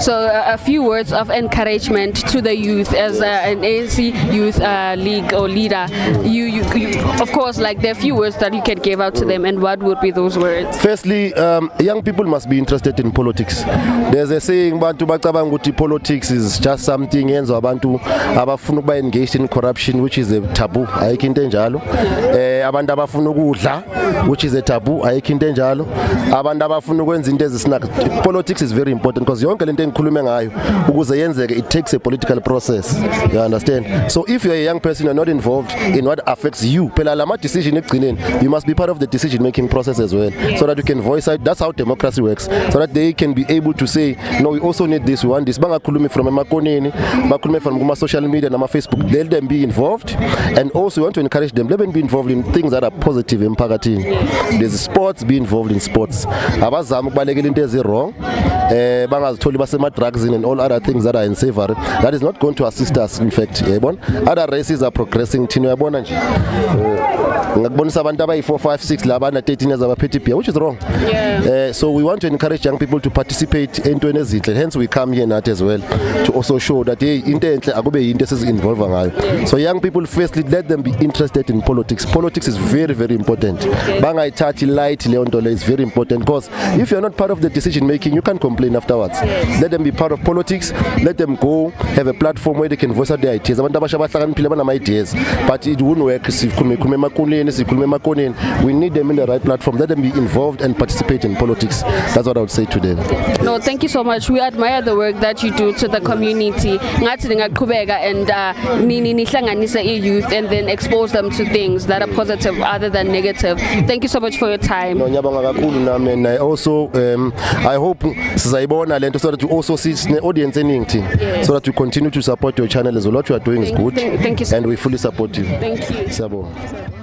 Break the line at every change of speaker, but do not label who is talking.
So a few words of encouragement to the youth as an ANC youth league or leader. You, of course, like there are few words that you can give out to them, and what would be those words?
Firstly, young people must be interested in politics. There's a saying, bantu bacabanga ukuthi politics is just something yenziwa abantu abafuna ukuba engaged in corruption, which is a taboo. Ayikho into enjalo. Abantu abafuna ukudla, which is a taboo. Ayikho into enjalo. Abantu abafuna ukwenza into ezisinaka. Politics is very important because yonke lento engikhulume ngayo ukuze yenzeke, it takes a political process. You understand? So if you're a young person, you're not involved in what affects you, phela lama decision ekugcineni, you must be part of the decision making process as well, so that you can voice out. That's how democracy works, so that they can be able to say, no, we also need this, we want this. Bangakhulumi from emakoneni, bakhulume from kuma social media nama Facebook. Let them be involved, and also we want to encourage them, let them be involved in things that are positive emphakathini. There's sports, be involved in sports. Abazama ukubalekela into ezi wrong, bangazitholi basema drugs and all other things that are unsavory. That is not going to assist us. In fact, other races are progressing. Uyabona nje ngakubonisa abantu abayi 4 5 6 labana 13 years abaphethe pia, which is wrong. So we want to encourage young people to participate entweni ezinhle, hence we come here not as well to also show that hey, into enhle akube into esizinvolve ngayo. So young people, firstly, let them be interested in politics. Politics is very, very important. Bangayithathi light leyo nto le is very important, because if you're not part of the decision making, you can't complain afterwards. Let them be part of politics. Let them go have a platform where they can voice out their ideas. Abantu abasha bahlakaniphile banama ideas, but it won't work. We need them in the right platform. Let them be involved and participate in politics. That's what I would say to them.
No, thank you so much. We admire the work that you do to the community. Ngathi ngaqhubeka and nihlanganisa youth and then expose them to things that are positive other than negative. Thank you so much for your time.
No, ngiyabonga kakhulu nami, and I also I hope sizayibona lento so that you also see the audience eningi, so that you continue to support your channel as well. What you are doing is good.
Thank you so
and we fully support you.
Thank you.
Siyabonga.